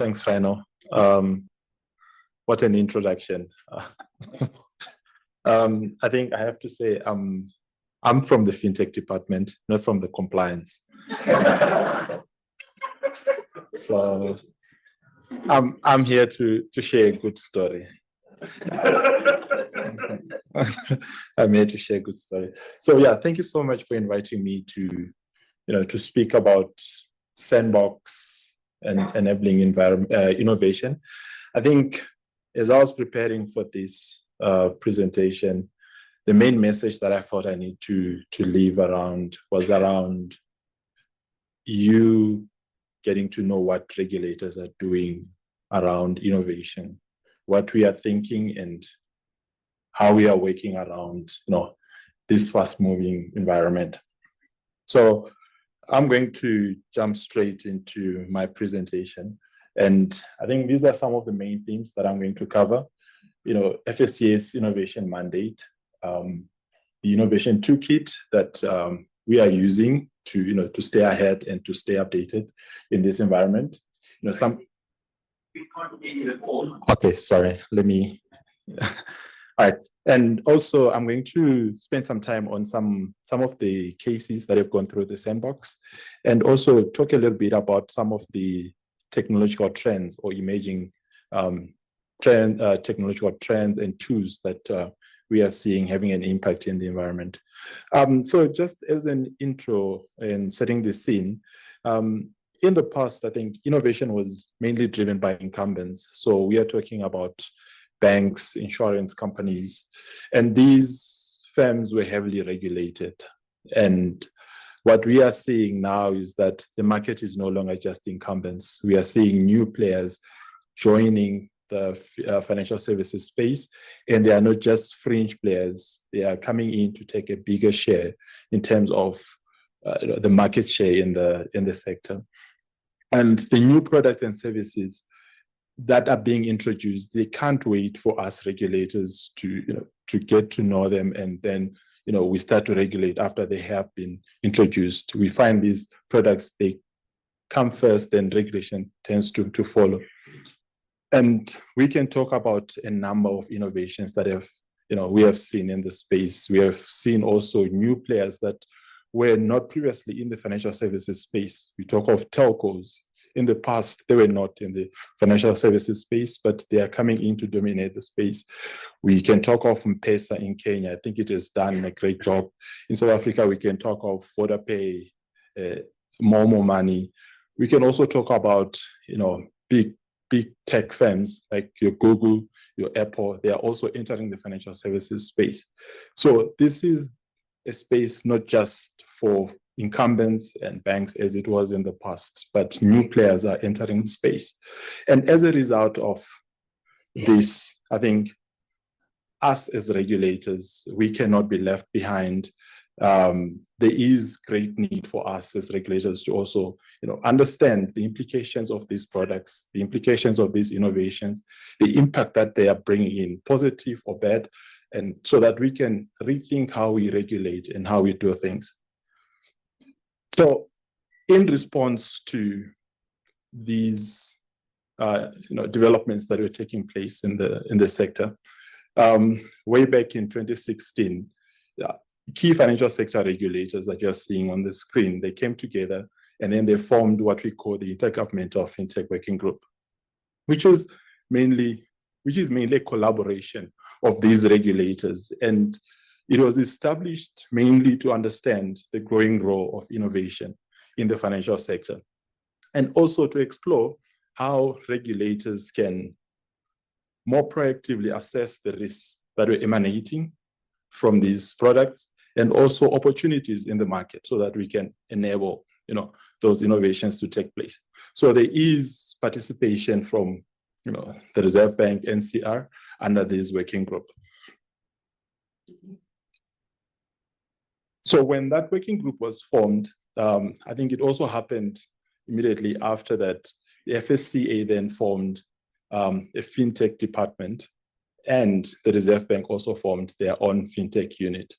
Thanks, Rhino. What an introduction. I think I have to say I'm from the Fintech department, not from the compliance. So I'm here to share a good story. I'm here to share a good story. So yeah, thank you so much for inviting me to speak about Sandbox and enabling innovation. I think as I was preparing for this presentation, the main message that I thought I need to leave was around you getting to know what regulators are doing around innovation, what we are thinking, and how we are working around this fast-moving environment. So I'm going to jump straight into my presentation. And I think these are some of the main themes that I'm going to cover. FSCA's innovation mandate, the innovation toolkit that we are using to stay ahead and to stay updated in this environment. Okay, sorry. Let me. All right. And also, I'm going to spend some time on some of the cases that have gone through the Sandbox, and also talk a little bit about some of the technological trends or emerging technological trends and tools that we are seeing having an impact in the environment. So just as an intro and setting the scene, in the past, I think innovation was mainly driven by incumbents. So we are talking about banks, insurance companies, and these firms were heavily regulated. And what we are seeing now is that the market is no longer just incumbents. We are seeing new players joining the financial services space, and they are not just fringe players. They are coming in to take a bigger share in terms of the market share in the sector. And the new products and services that are being introduced, they can't wait for us regulators to get to know them, and then we start to regulate after they have been introduced. We find these products, they come first, then regulation tends to follow. And we can talk about a number of innovations that we have seen in the space. We have seen also new players that were not previously in the financial services space. We talk of telcos. In the past, they were not in the financial services space, but they are coming in to dominate the space. We can talk of M-Pesa in Kenya. I think it has done a great job. In South Africa, we can talk of VodaPay, Momo Money. We can also talk about, big tech firms like your Google, your Apple. They are also entering the financial services space. So this is a space not just for incumbents and banks as it was in the past, but new players are entering the space. And as a result of this, I think us as regulators, we cannot be left behind. There is great need for us as regulators to also understand the implications of these products, the implications of these innovations, the impact that they are bringing in, positive or bad, and so that we can rethink how we regulate and how we do things. So in response to these developments that were taking place in the sector, way back in 2016, key financial sector regulators that you're seeing on the screen, they came together and then they formed what we call the Intergovernmental Fintech Working Group, which is mainly a collaboration of these regulators. And it was established mainly to understand the growing role of innovation in the financial sector, and also to explore how regulators can more proactively assess the risks that were emanating from these products, and also opportunities in the market so that we can enable those innovations to take place. So there is participation from the Reserve Bank, NCR, under this working group. So when that working group was formed, I think it also happened immediately after that. The FSCA then formed a fintech department, and the Reserve Bank also formed their own fintech unit.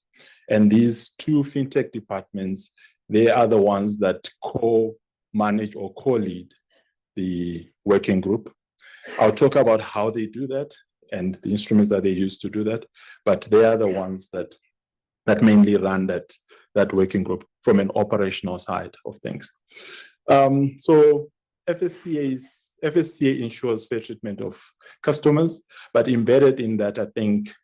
And these two fintech departments, they are the ones that co-manage or co-lead the working group. I'll talk about how they do that and the instruments that they use to do that, but they are the ones that mainly run that working group from an operational side of things. So FSCA ensures fair treatment of customers, but embedded in that, I think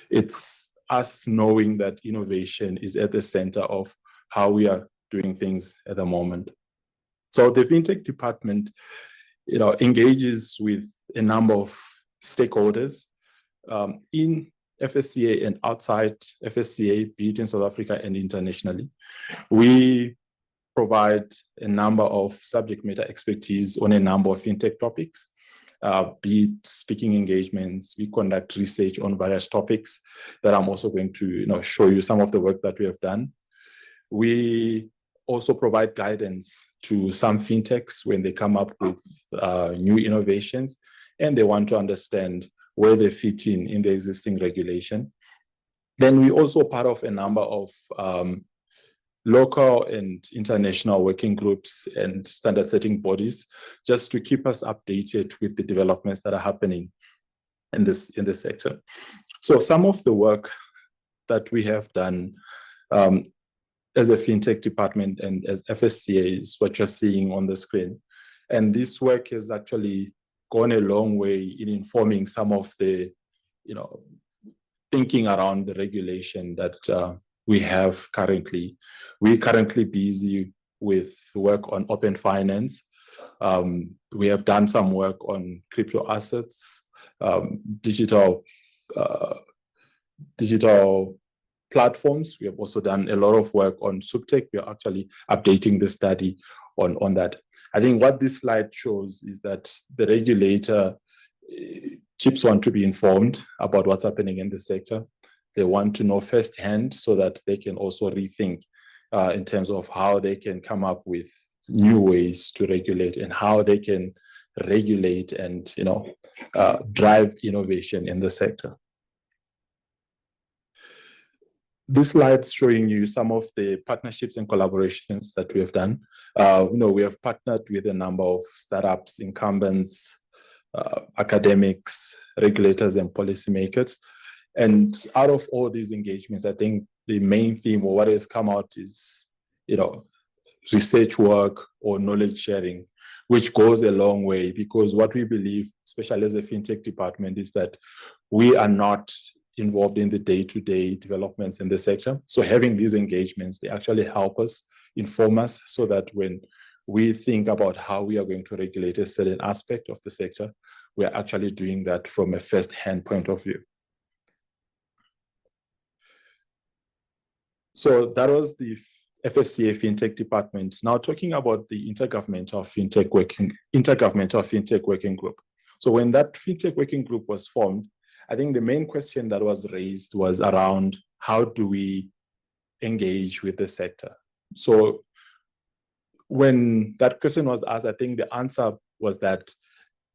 it's us knowing that innovation is at the center of how we are doing things at the moment. So the FinTech department, engages with a number of stakeholders in FSCA and outside FSCA, be it in South Africa and internationally. We provide a number of subject matter expertise on a number of FinTech topics, be it speaking engagements. We conduct research on various topics that I'm also going to show you some of the work that we have done. We also provide guidance to some FinTechs when they come up with new innovations and they want to understand where they fit in the existing regulation. Then we also part of a number of local and international working groups and standard setting bodies just to keep us updated with the developments that are happening in this sector. So some of the work that we have done as a FinTech department and as FSCA is what you're seeing on the screen. And this work has actually gone a long way in informing some of the, thinking around the regulation that we have currently. We're currently busy with work on open finance. We have done some work on crypto assets, digital platforms. We have also done a lot of work on SupTech. We are actually updating the study on that. I think what this slide shows is that the regulator keeps on to be informed about what's happening in the sector. They want to know firsthand so that they can also rethink in terms of how they can come up with new ways to regulate and how they can regulate and drive innovation in the sector. This slide's showing you some of the partnerships and collaborations that we have done. We have partnered with a number of startups, incumbents, academics, regulators, and policymakers. And out of all these engagements, I think the main theme or what has come out is, research work or knowledge sharing, which goes a long way because what we believe, especially as a FinTech department, is that we are not involved in the day-to-day developments in the sector. So having these engagements, they actually help us, inform us so that when we think about how we are going to regulate a certain aspect of the sector, we are actually doing that from a first-hand point of view. So that was the FSCA FinTech department. Now talking about the Intergovernmental FinTech Working Group. So when that FinTech Working Group was formed, I think the main question that was raised was around how do we engage with the sector? So when that question was asked, I think the answer was that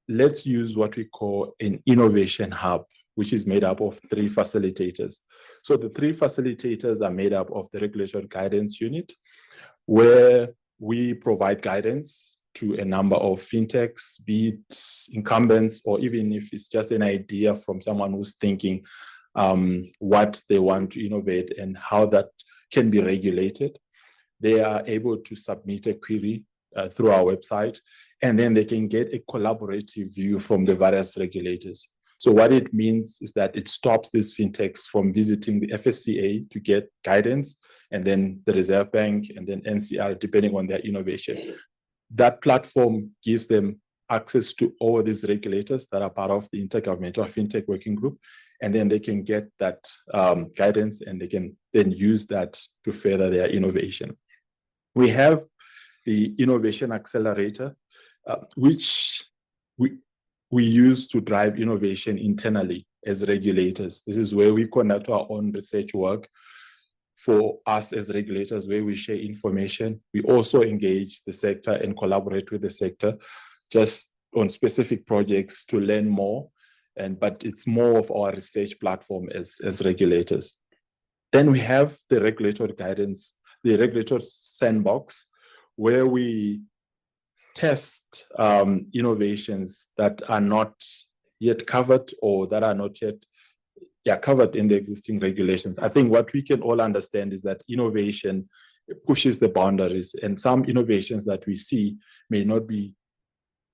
let's use what we call an innovation hub, which is made up of 3 facilitators. So the 3 facilitators are made up of the Regulatory Guidance Unit, where we provide guidance to a number of FinTechs, be it incumbents, or even if it's just an idea from someone who's thinking what they want to innovate and how that can be regulated. They are able to submit a query through our website, and then they can get a collaborative view from the various regulators. So what it means is that it stops these FinTechs from visiting the FSCA to get guidance, and then the Reserve Bank, and then NCR, depending on their innovation. That platform gives them access to all these regulators that are part of the Intergovernmental FinTech Working Group, and then they can get that guidance and they can then use that to further their innovation. We have the Innovation Accelerator, which we use to drive innovation internally as regulators. This is where we conduct our own research work for us as regulators, where we share information. We also engage the sector and collaborate with the sector just on specific projects to learn more. But it's more of our research platform as regulators. Then we have the regulatory guidance, the regulatory sandbox, where we test innovations that are not yet covered or that are not yet covered in the existing regulations. I think what we can all understand is that innovation pushes the boundaries, and some innovations that we see may not be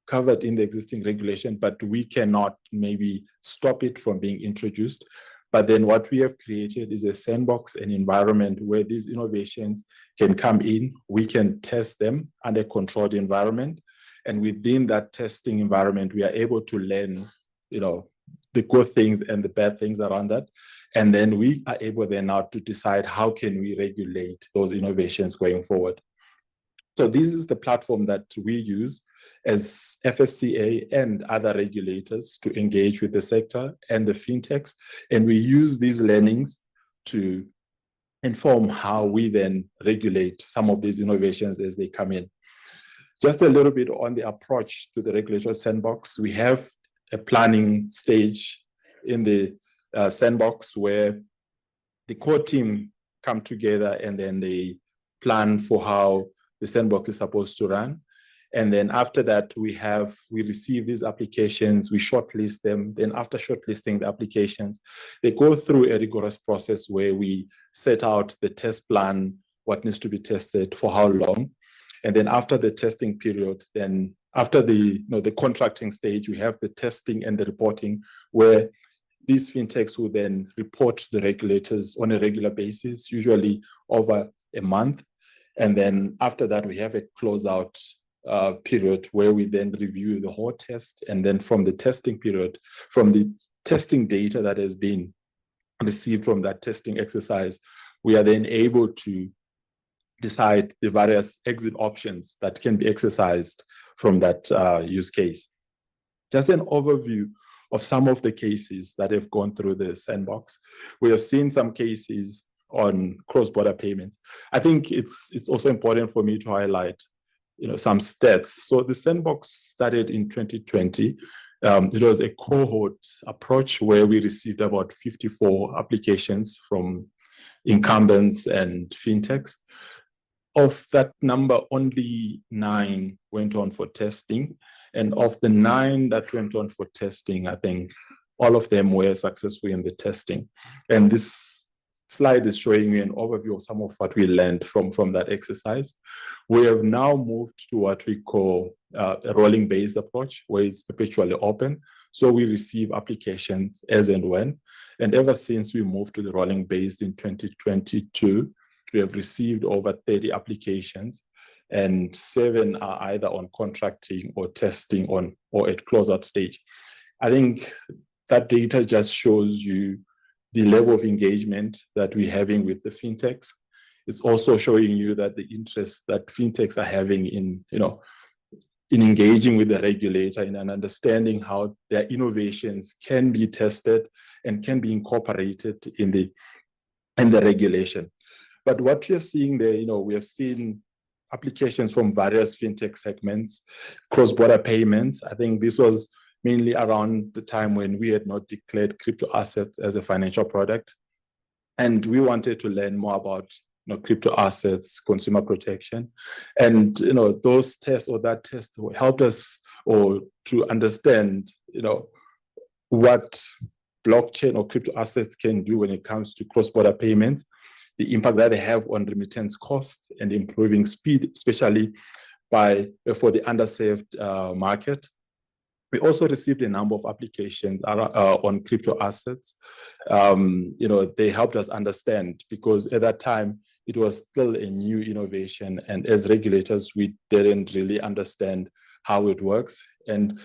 covered in the existing regulation, but we cannot maybe stop it from being introduced. But then what we have created is a sandbox, an environment where these innovations can come in. We can test them under a controlled environment. And within that testing environment, we are able to learn, the good things and the bad things around that. And then we are able then now to decide how can we regulate those innovations going forward. So this is the platform that we use as FSCA and other regulators to engage with the sector and the fintechs. And we use these learnings to inform how we then regulate some of these innovations as they come in. Just a little bit on the approach to the regulatory sandbox. We have a planning stage in the sandbox where the core team come together and then they plan for how the sandbox is supposed to run. And then after that, we receive these applications, we shortlist them. Then after shortlisting the applications, they go through a rigorous process where we set out the test plan, what needs to be tested, for how long. And then after the testing period, then after the contracting stage, we have the testing and the reporting, where these fintechs will then report to the regulators on a regular basis, usually over a month. And then after that, we have a closeout period where we then review the whole test. And then from the testing period, from the testing data that has been received from that testing exercise, we are then able to decide the various exit options that can be exercised from that use case. Just an overview of some of the cases that have gone through the sandbox. We have seen some cases on cross-border payments. I think it's also important for me to highlight some stats. So the sandbox started in 2020. It was a cohort approach where we received about 54 applications from incumbents and fintechs. Of that number, only 9 went on for testing. And of the 9 that went on for testing, I think all of them were successful in the testing. And this slide is showing you an overview of some of what we learned from that exercise. We have now moved to what we call a rolling-based approach, where it's perpetually open. So we receive applications as and when. And ever since we moved to the rolling-based in 2022, we have received over 30 applications, and 7 are either on contracting or testing or at closeout stage. I think that data just shows you the level of engagement that we're having with the fintechs. It's also showing you that the interest that fintechs are having in engaging with the regulator and understanding how their innovations can be tested and can be incorporated in the regulation. But what we are seeing there, we have seen applications from various fintech segments, cross-border payments. I think this was mainly around the time when we had not declared crypto assets as a financial product. And we wanted to learn more about crypto assets, consumer protection. And those tests or that test helped us to understand what blockchain or crypto assets can do when it comes to cross-border payments, the impact that they have on remittance costs and improving speed, especially for the underserved market. We also received a number of applications on crypto assets. They helped us understand, because at that time, it was still a new innovation. And as regulators, we didn't really understand how it works. And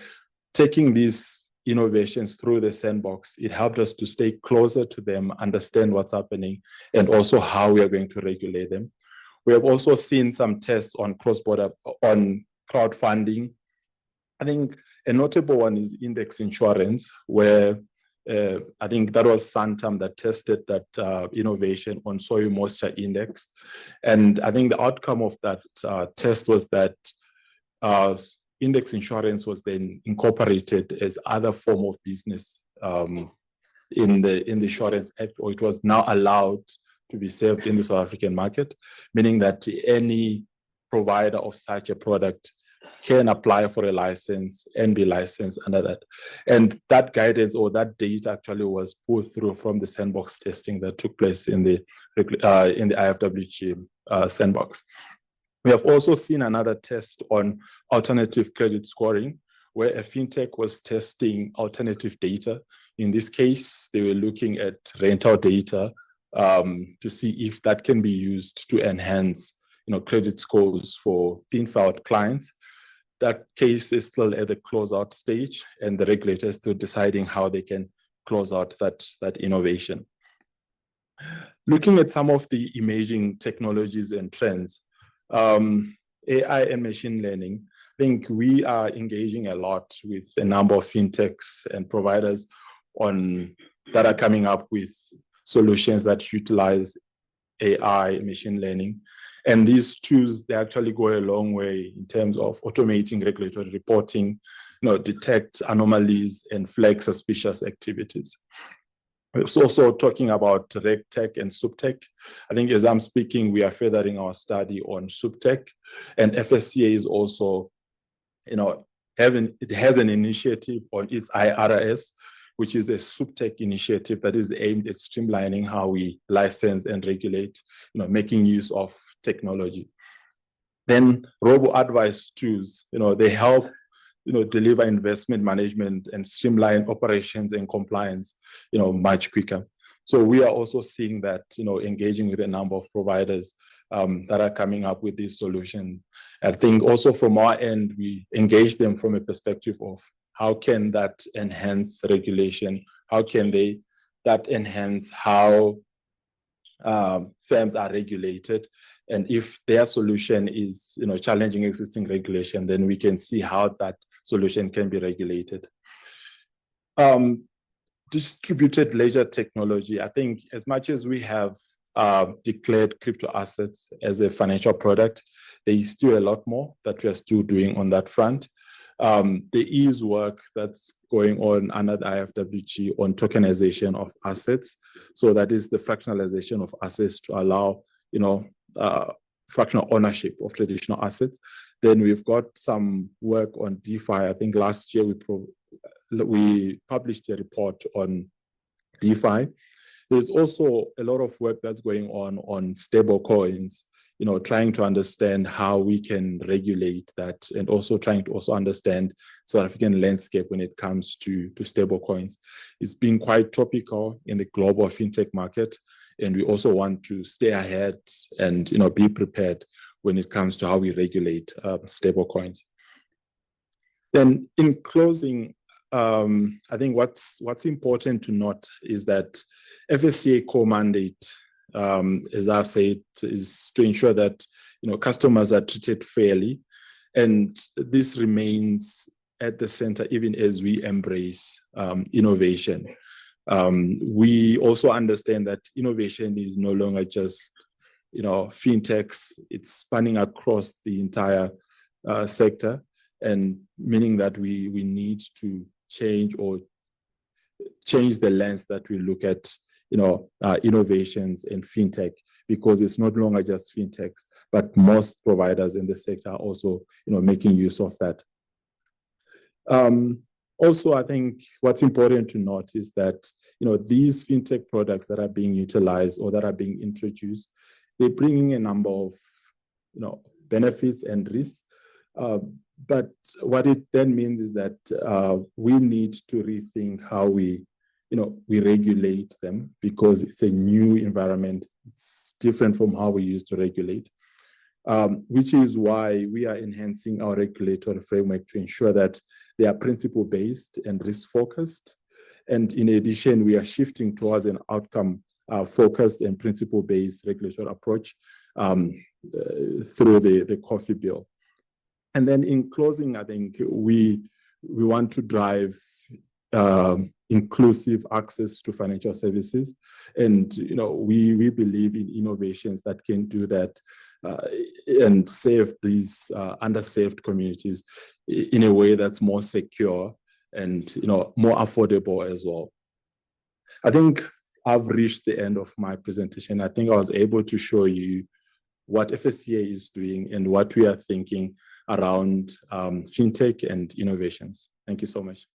taking these innovations through the sandbox, it helped us to stay closer to them, understand what's happening, and also how we are going to regulate them. We have also seen some tests on cross-border, on crowdfunding. I think a notable one is index insurance, where I think that was Santam that tested that innovation on soil moisture index. And I think the outcome of that test was that index insurance was then incorporated as other form of business in the Insurance Act, or it was now allowed to be served in the South African market, meaning that any provider of such a product can apply for a license and be licensed under that. And that guidance or that data actually was pulled through from the sandbox testing that took place in the IFWG sandbox. We have also seen another test on alternative credit scoring, where a fintech was testing alternative data. In this case, they were looking at rental data to see if that can be used to enhance credit scores for thin-filed clients. That case is still at the closeout stage, and the regulator is still deciding how they can close out that innovation. Looking at some of the emerging technologies and trends, AI and machine learning, I think we are engaging a lot with a number of fintechs and providers that are coming up with solutions that utilize AI, machine learning. And these tools, they actually go a long way in terms of automating regulatory reporting, detect anomalies and flag suspicious activities. We're also talking about RegTech and SupTech. I think as I'm speaking, we are furthering our study on SupTech, and FSCA is also, it has an initiative on its IRS, which is a SupTech initiative that is aimed at streamlining how we license and regulate, making use of technology. Then robo-advice tools, they help, deliver investment management and streamline operations and compliance, much quicker. So we are also seeing that, engaging with a number of providers that are coming up with these solutions. I think also from our end, we engage them from a perspective of how can that enhance regulation? How can that enhance how firms are regulated? And if their solution is, challenging existing regulation, then we can see how that solution can be regulated. Distributed ledger technology, I think as much as we have declared crypto assets as a financial product, there is still a lot more that we are still doing on that front. There is work that's going on under the IFWG on tokenization of assets. So that is the fractionalization of assets to allow, fractional ownership of traditional assets. Then we've got some work on DeFi. I think last year we published a report on DeFi. There's also a lot of work that's going on stable coins, trying to understand how we can regulate that, and also trying to also understand South African landscape when it comes to stable coins. It's been quite topical in the global fintech market, and we also want to stay ahead and be prepared when it comes to how we regulate stable coins. Then in closing, I think what's important to note is that FSCA core mandate, as I've said, is to ensure that customers are treated fairly, and this remains at the center even as we embrace innovation. We also understand that innovation is no longer just fintechs; it's spanning across the entire sector, and meaning that we need to change the lens that we look at innovations in fintech, because it's no longer just fintechs, but most providers in the sector are also making use of that. Also, I think what's important to note is that these fintech products that are being utilized or that are being introduced, they're bringing a number of benefits and risks. But what it then means is that we need to rethink how we regulate them, because it's a new environment. It's different from how we used to regulate, which is why we are enhancing our regulatory framework to ensure that they are principle-based and risk-focused. And in addition, we are shifting towards an outcome-focused and principle-based regulatory approach through the Coffee Bill. And then in closing, I think we want to drive inclusive access to financial services. And, we believe in innovations that can do that and save these underserved communities in a way that's more secure and, more affordable as well. I think I've reached the end of my presentation. I think I was able to show you what FSCA is doing and what we are thinking. around fintech and innovations. Thank you so much.